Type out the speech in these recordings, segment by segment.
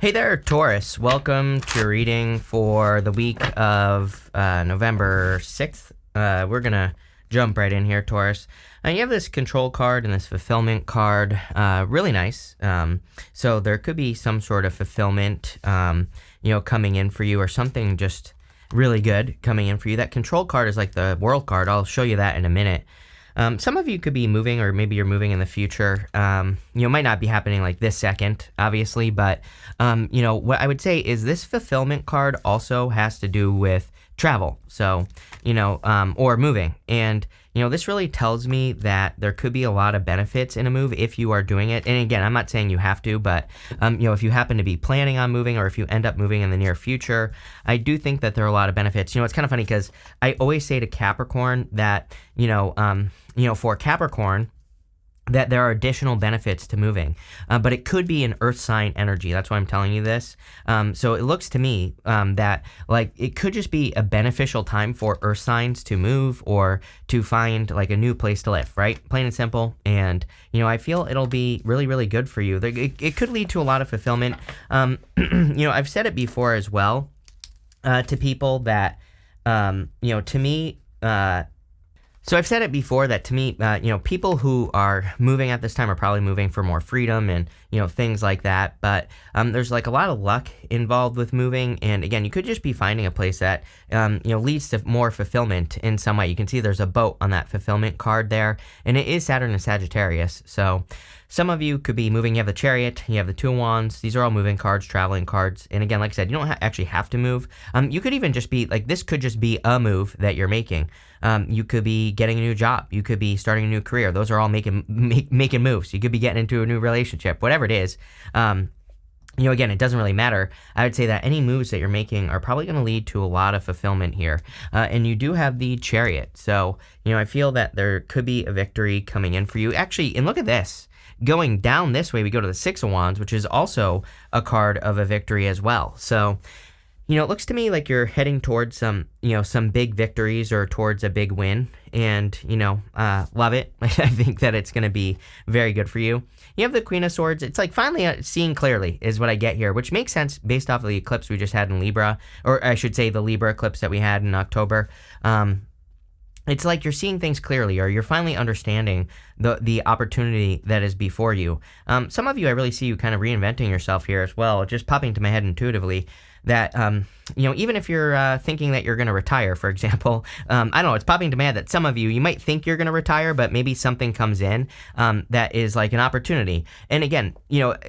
Hey there, Taurus. Welcome to your reading for the week of November 6th. We're going to jump right in here, Taurus. You have this control card and this fulfillment card. Really nice. So there could be some sort of fulfillment, coming in for you, or something just really good coming in for you. That control card is like the world card. I'll show you that in a minute. Some of you could be moving, or maybe you're moving in the future. Might not be happening like this second, obviously, but, what I would say is this fulfillment card also has to do with travel. So, or moving. And, this really tells me that there could be a lot of benefits in a move if you are doing it. And again, I'm not saying you have to, but, if you happen to be planning on moving, or if you end up moving in the near future, I do think that there are a lot of benefits. It's kind of funny because I always say to Capricorn that, for Capricorn, that there are additional benefits to moving, but it could be an earth sign energy. That's why I'm telling you this. So it looks to me that like it could just be a beneficial time for earth signs to move or to find like a new place to live, right? Plain and simple. And, I feel it'll be really, really good for you. It could lead to a lot of fulfillment. I've said it before as well to people that, to me, So I've said it before that to me, people who are moving at this time are probably moving for more freedom and, things like that. But there's like a lot of luck involved with moving. And again, you could just be finding a place that, leads to more fulfillment in some way. You can see there's a boat on that fulfillment card there, and it is Saturn and Sagittarius. So some of you could be moving. You have the Chariot, you have the Two of Wands. These are all moving cards, traveling cards. And again, like I said, you don't actually have to move. You could even just be like, this could just be a move that you're making. You could be getting a new job. You could be starting a new career. Those are all making moves. You could be getting into a new relationship, whatever it is. Again, it doesn't really matter. I would say that any moves that you're making are probably going to lead to a lot of fulfillment here. And you do have the Chariot. So, I feel that there could be a victory coming in for you. Actually, and look at this. Going down this way, we go to the Six of Wands, which is also a card of a victory as well. So, it looks to me like you're heading towards some big victories or towards a big win. And, love it. I think that it's going to be very good for you. You have the Queen of Swords. It's like finally seeing clearly is what I get here, which makes sense based off of the eclipse we just had in Libra, or I should say the Libra eclipse that we had in October. It's like you're seeing things clearly, or you're finally understanding the opportunity that is before you. Some of you, I really see you kind of reinventing yourself here as well, just popping to my head intuitively that, even if you're thinking that you're going to retire, for example, I don't know, it's popping to my head that some of you might think you're going to retire, but maybe something comes in that is like an opportunity. And again,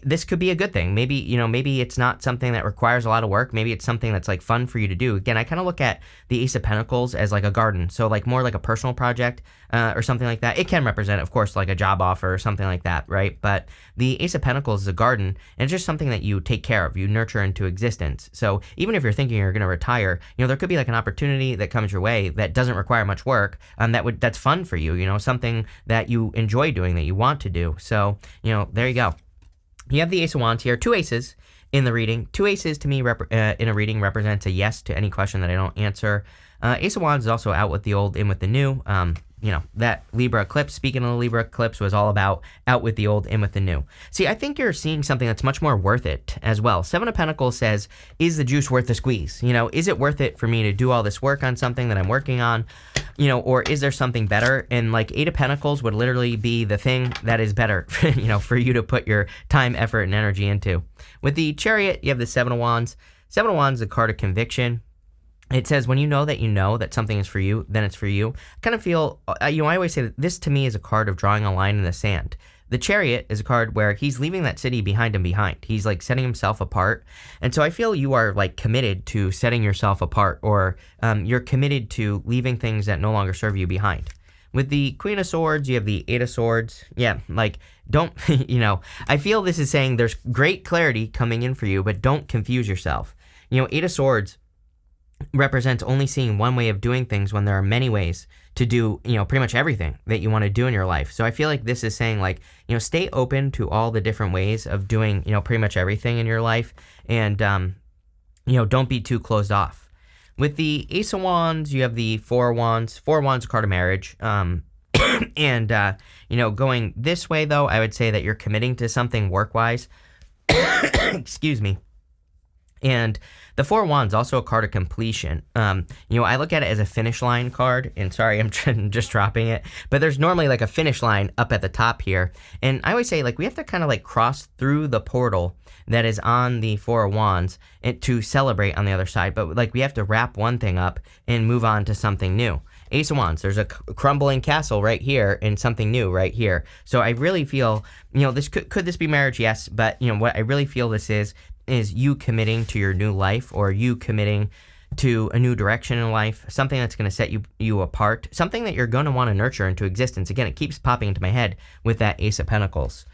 this could be a good thing. Maybe it's not something that requires a lot of work. Maybe it's something that's like fun for you to do. Again, I kind of look at the Ace of Pentacles as like a garden. So like more like a personal project or something like that. It can represent, of course, like a job offer or something like that, right? But the Ace of Pentacles is a garden, and it's just something that you take care of, you nurture into existence. So even if you're thinking you're going to retire, there could be like an opportunity that comes your way that doesn't require much work, that's fun for you, something that you enjoy doing, that you want to do. So, there you go. You have the Ace of Wands here, two aces in the reading. Two aces to me in a reading represents a yes to any question that I don't answer. Ace of Wands is also out with the old, in with the new. That Libra eclipse, speaking of the Libra eclipse, was all about out with the old, in with the new. See, I think you're seeing something that's much more worth it as well. Seven of Pentacles says, is the juice worth the squeeze? Is it worth it for me to do all this work on something that I'm working on? Or is there something better? And like Eight of Pentacles would literally be the thing that is better, for you to put your time, effort, and energy into. With the Chariot, you have the Seven of Wands. Seven of Wands is a card of conviction. It says when you know that something is for you, then it's for you. I kind of feel, I always say that this to me is a card of drawing a line in the sand. The Chariot is a card where he's leaving that city behind him behind. He's like setting himself apart. And so I feel you are like committed to setting yourself apart, or you're committed to leaving things that no longer serve you behind. With the Queen of Swords, you have the Eight of Swords. Yeah, like don't, I feel this is saying there's great clarity coming in for you, but don't confuse yourself. Eight of Swords represents only seeing one way of doing things when there are many ways to do, pretty much everything that you want to do in your life. So I feel like this is saying like, stay open to all the different ways of doing, pretty much everything in your life. And, don't be too closed off. With the Ace of Wands, you have the Four of Wands. Four of Wands, a card of marriage. And, going this way though, I would say that you're committing to something work-wise. Excuse me. And the Four of Wands, also a card of completion. I look at it as a finish line card, and sorry, I'm just dropping it, but there's normally like a finish line up at the top here. And I always say, like, we have to kind of like cross through the portal that is on the Four of Wands to celebrate on the other side. But like, we have to wrap one thing up and move on to something new. Ace of Wands, there's a crumbling castle right here and something new right here. So I really feel, this could this be marriage? Yes. But what I really feel this is you committing to your new life, or you committing to a new direction in life, something that's going to set you apart, something that you're going to want to nurture into existence. Again, it keeps popping into my head with that Ace of Pentacles.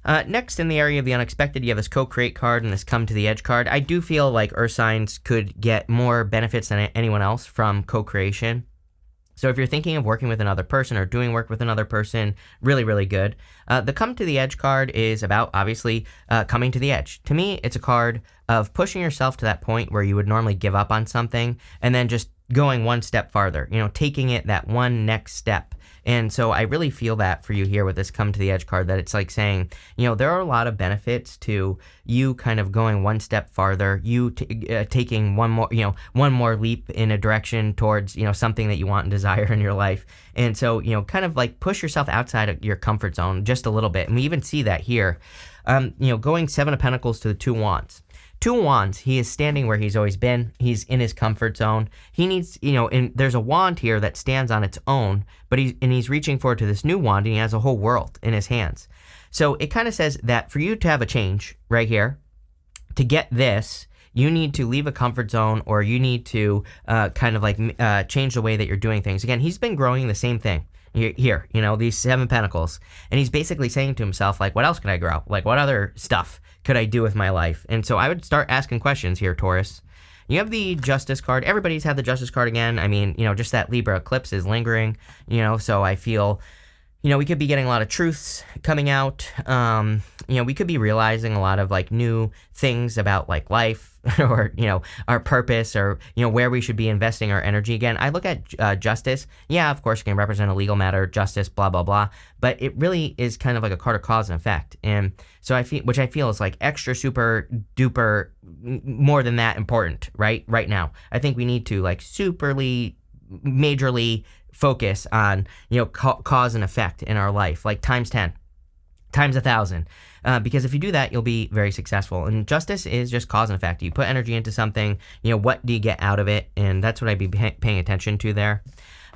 Next, in the area of the unexpected, you have this co-create card and this come to the edge card. I do feel like earth signs could get more benefits than anyone else from co-creation. So if you're thinking of working with another person or doing work with another person, really, really good. The come to the edge card is about, obviously, coming to the edge. To me, it's a card of pushing yourself to that point where you would normally give up on something and then just going one step farther, taking it that one next step. And so I really feel that for you here with this come to the edge card, that it's like saying, there are a lot of benefits to you kind of going one step farther, you taking one more leap in a direction towards, something that you want and desire in your life. And so, kind of like push yourself outside of your comfort zone just a little bit. And we even see that here, going Seven of Pentacles to the Two of Wands. Two of Wands, he is standing where he's always been. He's in his comfort zone. He needs, and there's a wand here that stands on its own, but he's reaching forward to this new wand, and he has a whole world in his hands. So it kind of says that for you to have a change right here, to get this, you need to leave a comfort zone, or you need to kind of like change the way that you're doing things. Again, he's been growing the same thing. Here, these Seven Pentacles. And he's basically saying to himself, like, what else can I grow? Like, what other stuff could I do with my life? And so I would start asking questions here, Taurus. You have the Justice card. Everybody's had the Justice card again. I mean, just that Libra eclipse is lingering, so I feel, we could be getting a lot of truths coming out. We could be realizing a lot of like new things about like life or, our purpose, or, where we should be investing our energy. Again, I look at justice. Yeah, of course, it can represent a legal matter, justice, blah, blah, blah. But it really is kind of like a card of cause and effect. And so which I feel is like extra super duper more than that important, right now. I think we need to like majorly focus on, cause and effect in our life, like times 10, times 1,000. Because if you do that, you'll be very successful. And justice is just cause and effect. You put energy into something, what do you get out of it? And that's what I'd be paying attention to there.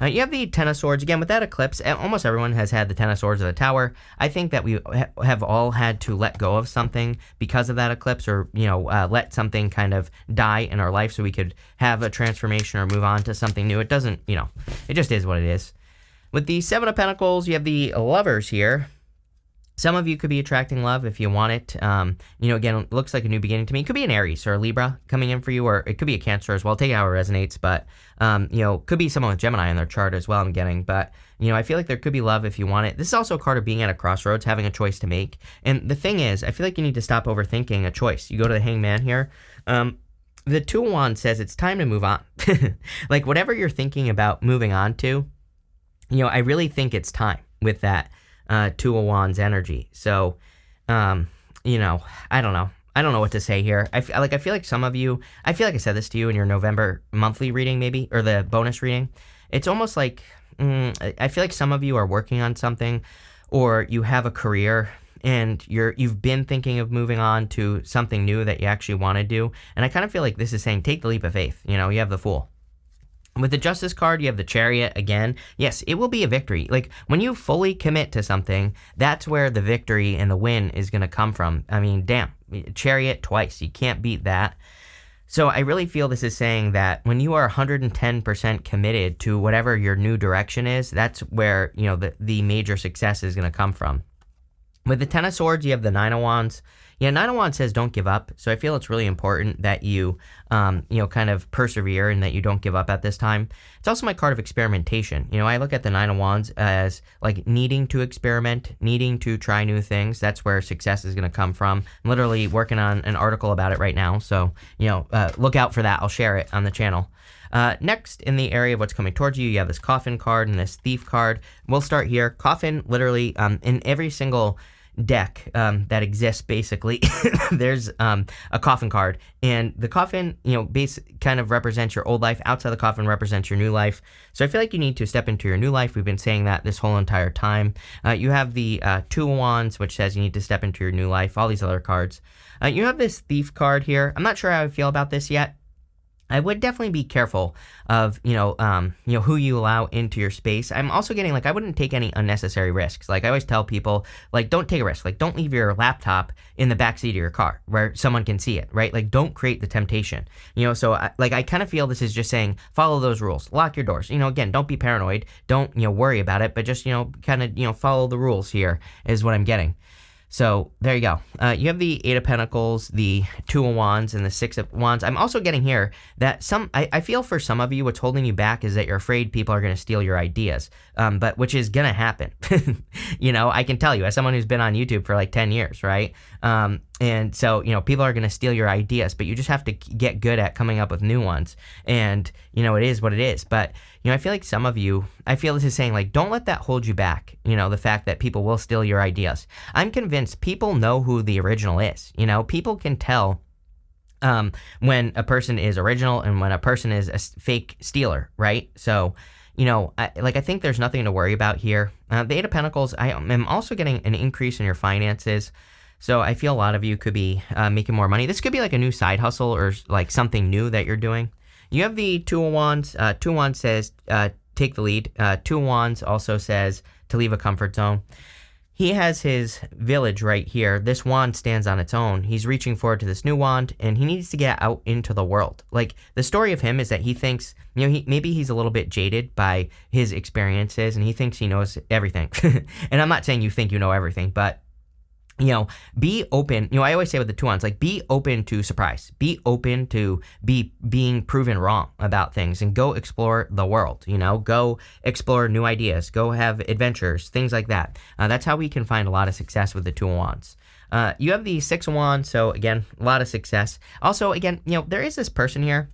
You have the Ten of Swords. Again, with that eclipse, almost everyone has had the Ten of Swords of the Tower. I think that we have all had to let go of something because of that eclipse, or, let something kind of die in our life so we could have a transformation or move on to something new. It doesn't, it just is what it is. With the Seven of Pentacles, you have the Lovers here. Some of you could be attracting love if you want it. Again, it looks like a new beginning to me. It could be an Aries or a Libra coming in for you, or it could be a Cancer as well. Take it how it resonates, but, could be someone with Gemini in their chart as well, I'm getting. But, I feel like there could be love if you want it. This is also a card of being at a crossroads, having a choice to make. And the thing is, I feel like you need to stop overthinking a choice. You go to the Hangman here. The Two of Wands says it's time to move on. Like, whatever you're thinking about moving on to, I really think it's time with that. Two of Wands energy. So, I don't know. I don't know what to say here. I feel like some of you, I feel like I said this to you in your November monthly reading, maybe, or the bonus reading. It's almost like, I feel like some of you are working on something, or you have a career and you've been thinking of moving on to something new that you actually want to do. And I kind of feel like this is saying, take the leap of faith. You have the Fool. With the Justice card, you have the Chariot again. Yes, it will be a victory. Like, when you fully commit to something, that's where the victory and the win is going to come from. I mean, damn, Chariot twice. You can't beat that. So I really feel this is saying that when you are 110% committed to whatever your new direction is, that's where, the major success is going to come from. With the Ten of Swords, you have the Nine of Wands. Yeah, Nine of Wands says don't give up. So I feel it's really important that you, kind of persevere and that you don't give up at this time. It's also my card of experimentation. I look at the Nine of Wands as like needing to experiment, needing to try new things. That's where success is going to come from. I'm literally working on an article about it right now. So, look out for that. I'll share it on the channel. Next, in the area of what's coming towards you, you have this Coffin card and this Thief card. We'll start here. Coffin, literally, in every single deck that exists basically. There's a coffin card, and the coffin, kind of represents your old life. Outside the coffin represents your new life. So I feel like you need to step into your new life. We've been saying that this whole entire time. You have the Two of Wands, which says you need to step into your new life. All these other cards. You have this Thief card here. I'm not sure how I feel about this yet. I would definitely be careful of, who you allow into your space. I'm also getting, I wouldn't take any unnecessary risks. Like, I always tell people, don't take a risk. Don't leave your laptop in the backseat of your car where someone can see it, right? Don't create the temptation. So, I kind of feel this is just saying, follow those rules. Lock your doors. Again, don't be paranoid. Don't, worry about it, but just, kind of, follow the rules here is what I'm getting. So there you go. You have the Eight of Pentacles, the Two of Wands, and the Six of Wands. I'm also getting here that I feel for some of you, what's holding you back is that you're afraid people are going to steal your ideas, but which is going to happen. I can tell you as someone who's been on YouTube for 10 years, right? And so, people are going to steal your ideas, but you just have to get good at coming up with new ones. And, it is what it is. But, I feel like some of you, I feel this is saying, don't let that hold you back. The fact that people will steal your ideas. I'm convinced people know who the original is. People can tell when a person is original and when a person is a fake stealer, right? So, I think there's nothing to worry about here. The Eight of Pentacles, I am also getting an increase in your finances. So I feel a lot of you could be making more money. This could be a new side hustle or something new that you're doing. You have the Two of Wands. Two of Wands says take the lead. Two of Wands also says to leave a comfort zone. He has his village right here. This wand stands on its own. He's reaching forward to this new wand, and he needs to get out into the world. The story of him is that he thinks, maybe he's a little bit jaded by his experiences, and he thinks he knows everything. And I'm not saying you think you know everything, but be open. I always say with the Two Wands, be open to surprise. Be open to being proven wrong about things and go explore the world. Go explore new ideas. Go have adventures, things like that. That's how we can find a lot of success with the Two of Wands. You have the Six of Wands, so again, a lot of success. Also, again, there is this person here,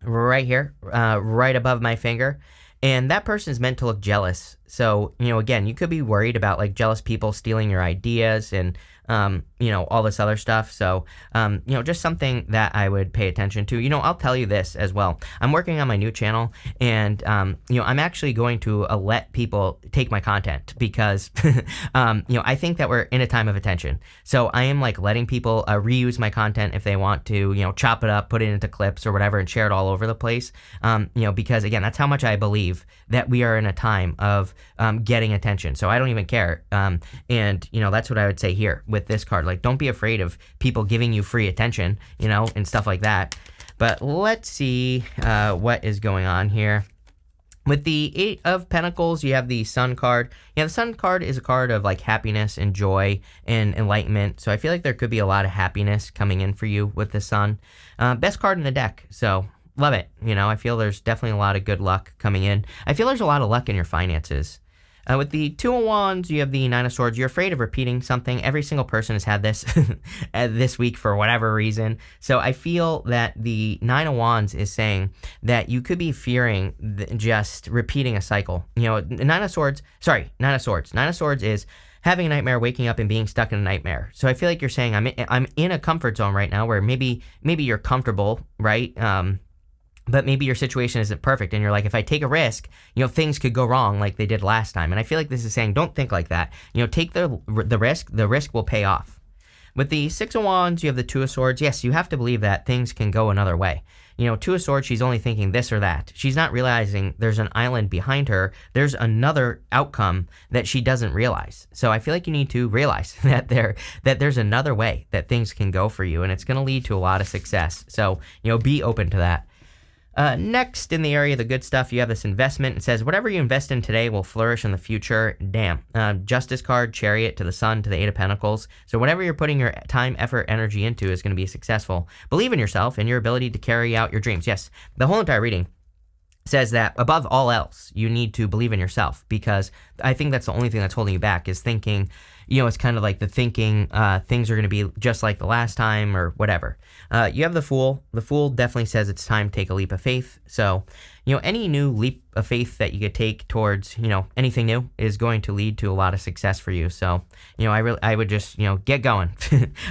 right here, right above my finger. And that person is meant to look jealous. So, again, you could be worried about jealous people stealing your ideas and, all this other stuff. So, just something that I would pay attention to. I'll tell you this as well. I'm working on my new channel and, I'm actually going to let people take my content because, I think that we're in a time of attention. So I am letting people reuse my content if they want to, chop it up, put it into clips or whatever and share it all over the place. Because again, that's how much I believe that we are in a time of getting attention. So I don't even care. And, that's what I would say here with this card. Don't be afraid of people giving you free attention, and stuff like that. But let's see what is going on here. With the Eight of Pentacles, you have the Sun card. The Sun card is a card of happiness and joy and enlightenment. So I feel like there could be a lot of happiness coming in for you with the Sun. Best card in the deck. So love it. I feel there's definitely a lot of good luck coming in. I feel there's a lot of luck in your finances. With the Two of Wands, you have the Nine of Swords. You're afraid of repeating something. Every single person has had this this week for whatever reason. So I feel that the Nine of Wands is saying that you could be fearing just repeating a cycle. Nine of Swords is having a nightmare, waking up and being stuck in a nightmare. So I feel like you're saying I'm in a comfort zone right now where maybe you're comfortable, right? But maybe your situation isn't perfect and you're if I take a risk, things could go wrong like they did last time. And I feel like this is saying, don't think like that. Take the risk will pay off. With the Six of Wands, you have the Two of Swords. Yes, you have to believe that things can go another way. Two of Swords, she's only thinking this or that. She's not realizing there's an island behind her. There's another outcome that she doesn't realize. So I feel like you need to realize that there's another way that things can go for you, and it's going to lead to a lot of success. So, be open to that. Next, in the area of the good stuff, you have this investment. It says, whatever you invest in today will flourish in the future. Damn. Justice card, Chariot, to the Sun, to the Eight of Pentacles. So whatever you're putting your time, effort, energy into is going to be successful. Believe in yourself and your ability to carry out your dreams. Yes, the whole entire reading says that above all else, you need to believe in yourself, because I think that's the only thing that's holding you back is thinking, it's kind of like the thinking things are going to be just like the last time or whatever. You have the Fool. The Fool definitely says it's time to take a leap of faith. So, any new leap of faith that you could take towards, anything new is going to lead to a lot of success for you. So, I would just, get going.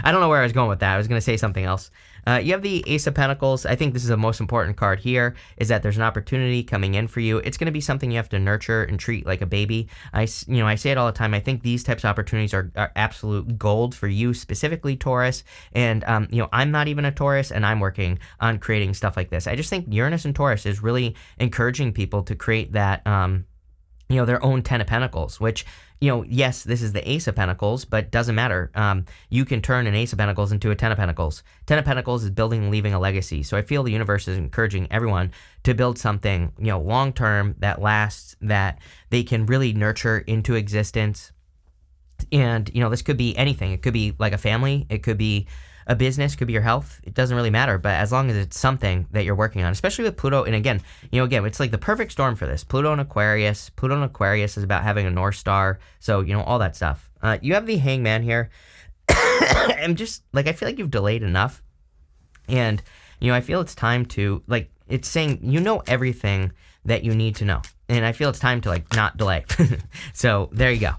I don't know where I was going with that. I was going to say something else. You have the Ace of Pentacles. I think this is the most important card here, is that there's an opportunity coming in for you. It's going to be something you have to nurture and treat like a baby. I say it all the time. I think these types of opportunities are absolute gold for you specifically, Taurus. And, I'm not even a Taurus, and I'm working on creating stuff like this. I just think Uranus and Taurus is really encouraging people to create that, their own 10 of Pentacles, which, yes, this is the Ace of Pentacles, but doesn't matter. You can turn an Ace of Pentacles into a 10 of Pentacles. 10 of Pentacles is building and leaving a legacy. So I feel the universe is encouraging everyone to build something, long-term that lasts, that they can really nurture into existence. And, this could be anything. It could be like a family. It could be a business, could be your health. It doesn't really matter, but as long as it's something that you're working on, especially with Pluto. And again, it's like the perfect storm for this. Pluto and Aquarius. Pluto and Aquarius is about having a North Star. So, all that stuff. You have the Hangman here. I'm just, I feel like you've delayed enough. And, I feel it's time to, it's saying, everything that you need to know. And I feel it's time to, not delay. So, there you go.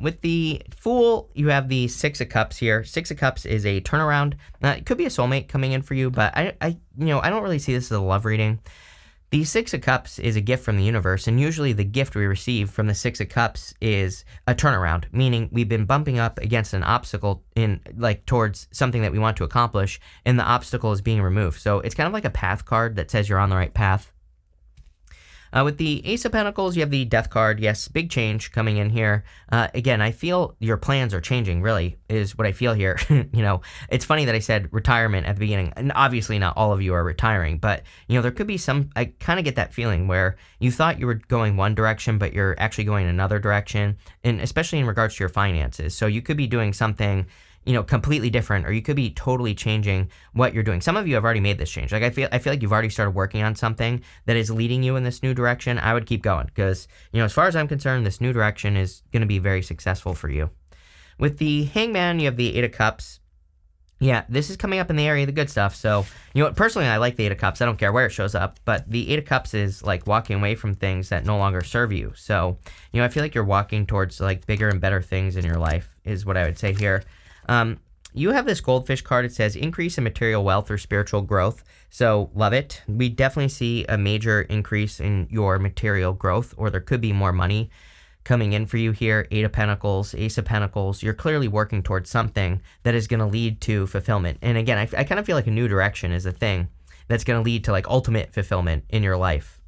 With the Fool, you have the Six of Cups here. Six of Cups is a turnaround. It could be a soulmate coming in for you, but I don't really see this as a love reading. The Six of Cups is a gift from the universe, and usually the gift we receive from the Six of Cups is a turnaround, meaning we've been bumping up against an obstacle towards something that we want to accomplish, and the obstacle is being removed. So it's kind of like a path card that says you're on the right path. With the Ace of Pentacles, you have the Death card. Yes, big change coming in here. Again, I feel your plans are changing, really, is what I feel here. It's funny that I said retirement at the beginning. And obviously not all of you are retiring, but, there could be some, I kind of get that feeling where you thought you were going one direction, but you're actually going another direction, and especially in regards to your finances. So you could be doing something completely different, or you could be totally changing what you're doing. Some of you have already made this change. I feel like you've already started working on something that is leading you in this new direction. I would keep going because, as far as I'm concerned, this new direction is going to be very successful for you. With the Hangman, you have the Eight of Cups. Yeah, this is coming up in the area of the good stuff. So, personally, I like the Eight of Cups. I don't care where it shows up, but the Eight of Cups is like walking away from things that no longer serve you. So, I feel like you're walking towards bigger and better things in your life is what I would say here. You have this Goldfish card. It says increase in material wealth or spiritual growth. So love it. We definitely see a major increase in your material growth, or there could be more money coming in for you here. Eight of Pentacles, Ace of Pentacles. You're clearly working towards something that is going to lead to fulfillment. And again, I kind of feel like a new direction is a thing that's going to lead to ultimate fulfillment in your life.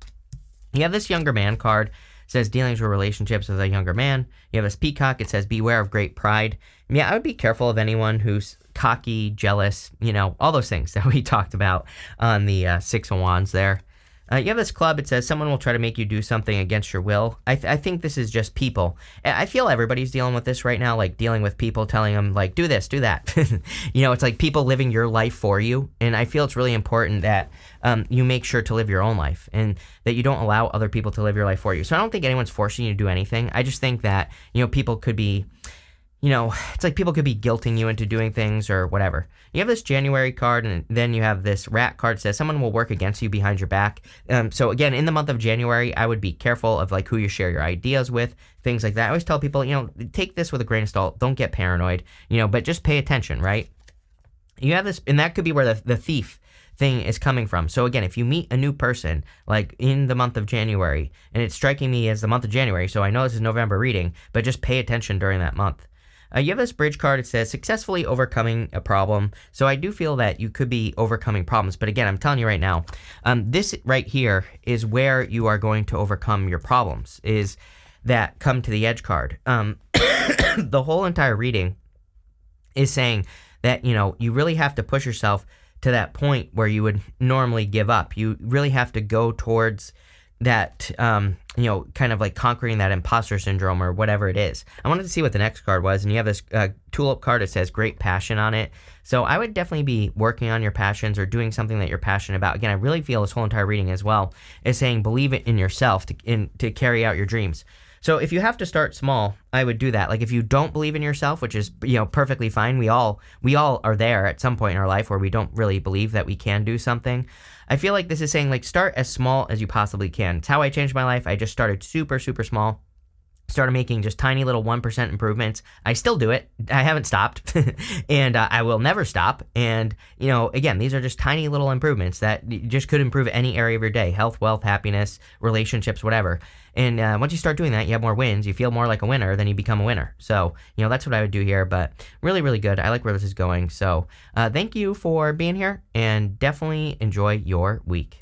You have this Younger Man card. It says dealings with relationships with a younger man. You have this Peacock. It says beware of great pride. Yeah, I would be careful of anyone who's cocky, jealous, all those things that we talked about on the Six of Wands there. You have this Club. It says someone will try to make you do something against your will. I think this is just people. I feel everybody's dealing with this right now, dealing with people telling them, do this, do that. It's like people living your life for you. And I feel it's really important that you make sure to live your own life and that you don't allow other people to live your life for you. So I don't think anyone's forcing you to do anything. I just think that, people could be... it's like people could be guilting you into doing things or whatever. You have this January card, and then you have this Rat card that says someone will work against you behind your back. So again, in the month of January, I would be careful of who you share your ideas with, things like that. I always tell people, take this with a grain of salt. Don't get paranoid, but just pay attention, right? You have this, and that could be where the thief thing is coming from. So again, if you meet a new person, in the month of January, and it's striking me as the month of January, so I know this is November reading, but just pay attention during that month. You have this Bridge card. It says successfully overcoming a problem. So I do feel that you could be overcoming problems. But again, I'm telling you right now, this right here is where you are going to overcome your problems, is that Come to the Edge card. The whole entire reading is saying that, you really have to push yourself to that point where you would normally give up. You really have to go towards that, kind of conquering that imposter syndrome or whatever it is. I wanted to see what the next card was, and you have this Tulip card. It says great passion on it. So I would definitely be working on your passions or doing something that you're passionate about. Again, I really feel this whole entire reading as well is saying believe it in yourself to carry out your dreams. So if you have to start small, I would do that. Like if you don't believe in yourself, which is, perfectly fine. We all are there at some point in our life where we don't really believe that we can do something. I feel like this is saying like start as small as you possibly can. It's how I changed my life. I just started super, super small. Started making just tiny little 1% improvements. I still do it. I haven't stopped and I will never stop. And, again, these are just tiny little improvements that just could improve any area of your day: health, wealth, happiness, relationships, whatever. And once you start doing that, you have more wins. You feel more like a winner, then you become a winner. So, that's what I would do here. But really, really good. I like where this is going. So thank you for being here and definitely enjoy your week.